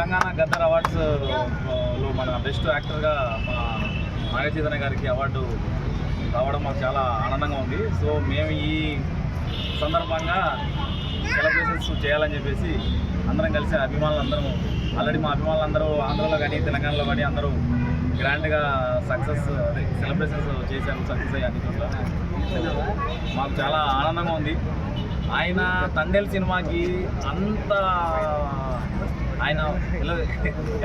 Telangana Gaddar awards లో మన best యాక్టర్గా మా నాగచైతన్య గారికి అవార్డు రావడం మాకు చాలా ఆనందంగా ఉంది. సో మేము ఈ సందర్భంగా సెలబ్రేషన్స్ చేయాలని చెప్పేసి అందరం కలిసి అభిమానులందరూ ఆల్రెడీ మా అభిమానులందరూ ఆంధ్రలో కానీ తెలంగాణలో కానీ అందరూ గ్రాండ్గా సక్సెస్ సెలబ్రేషన్స్ చేశారు. సక్సెస్ అయ్యి అన్ని చోట్ల మాకు చాలా ఆనందంగా ఉంది. ఆయన తండేల్ సినిమాకి అంత ఆయన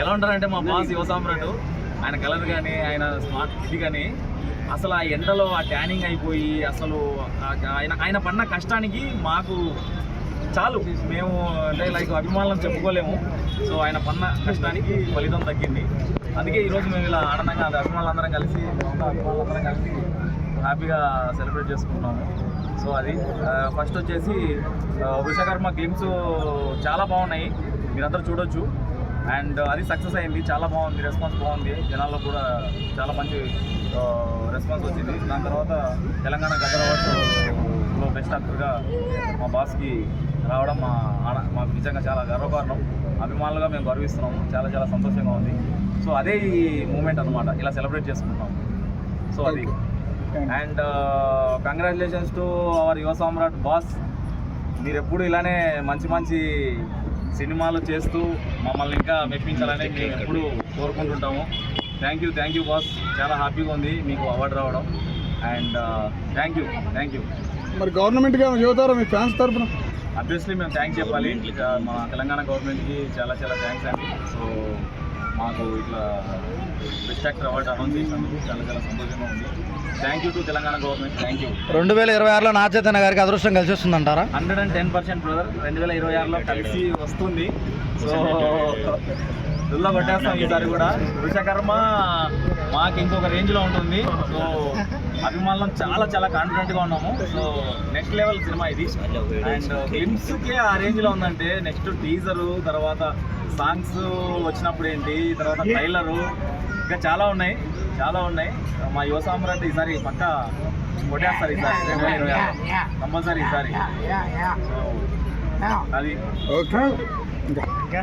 ఎలా ఉంటారంటే మా బాస్ యువ సామ్రాట్, ఆయన కలర్ కానీ ఆయన స్మార్ట్ ఇది కానీ అసలు ఆ ఎండలో ఆ ట్యానింగ్ అయిపోయి అసలు ఆయన పడిన కష్టానికి మాకు చాలు, మేము అంటే లైక్ అభిమానులను చెప్పుకోలేము. సో ఆయన పడిన కష్టానికి ఫలితం తగ్గింది. అందుకే ఈరోజు మేము ఇలా ఆనందంగా అభిమానులందరం కలిసి హ్యాపీగా సెలబ్రేట్ చేసుకుంటున్నాము. సో అది ఫస్ట్ వచ్చేసి విశ్వకర్మ గేమ్స్ చాలా బాగున్నాయి, మీరందరూ చూడొచ్చు. అండ్ అది సక్సెస్ అయింది, చాలా బాగుంది, రెస్పాన్స్ బాగుంది, జనాల్లో కూడా చాలా మంచి రెస్పాన్స్ వచ్చింది. దాని తర్వాత తెలంగాణ గద్దర్ అవార్డ్స్లో బెస్ట్ యాక్టర్గా మా బాస్కి రావడం మాకు నిజంగా చాలా గర్వకారణం. అభిమానులుగా మేము గర్విస్తున్నాము, చాలా చాలా సంతోషంగా ఉంది. సో అదే ఈ మూమెంట్ అనమాట, ఇలా సెలబ్రేట్ చేసుకుంటాము. సో అది అండ్ కంగ్రాచులేషన్స్ టు అవర్ యువ సామ్రాట్ బాస్. మీరు ఎప్పుడు ఇలానే మంచి మంచి సినిమాలు చేస్తూ మమ్మల్ని ఇంకా మెప్పించాలని మేము ఎప్పుడు కోరుకుంటుంటాము. థ్యాంక్ యూ బాస్, చాలా హ్యాపీగా ఉంది మీకు అవార్డు రావడం. And thank you. మరి గవర్నమెంట్గా చెబుతారా మీ ఫ్యాన్స్ తరఫున? అబ్వియస్లీ మేము థ్యాంక్స్ చెప్పాలి మా తెలంగాణ గవర్నమెంట్కి, చాలా చాలా థ్యాంక్స్ అండి. సో మాకు ఇట్లా బెస్ట్ యాక్టర్ అవార్డు అనౌన్స్ చేసినందుకు చాలా చాలా సంతోషంగా ఉంది. Thank you to Telangana government. Thank you. 2026లో నాగచైతన్య గారికి అదృష్టం కలిసి వస్తుందంటారా? 110% బ్రదర్, 2026లో కలిసి వస్తుంది. సో దుల్లా కొట్టేస్తాం ఈసారి కూడా. విశ్వకర్మ మాకు ఇంకొక రేంజ్లో ఉంటుంది. సో అభిమానులం చాలా చాలా కాన్ఫిడెంట్గా ఉన్నాము. సో నెక్స్ట్ లెవెల్ సినిమా ఇది. అండ్ గ్లిమ్స్కే ఆ రేంజ్లో ఉందంటే నెక్స్ట్ టీజరు, తర్వాత సాంగ్స్ వచ్చినప్పుడు ఏంటి, తర్వాత ట్రైలరు, ఇంకా చాలా ఉన్నాయి. మా యువ సామ్రాట్ ఈసారి పక్కా కొట్టేస్తారు ఈసారి 2026 కంపల్సరీ ఈసారి. సో అది ఓకే.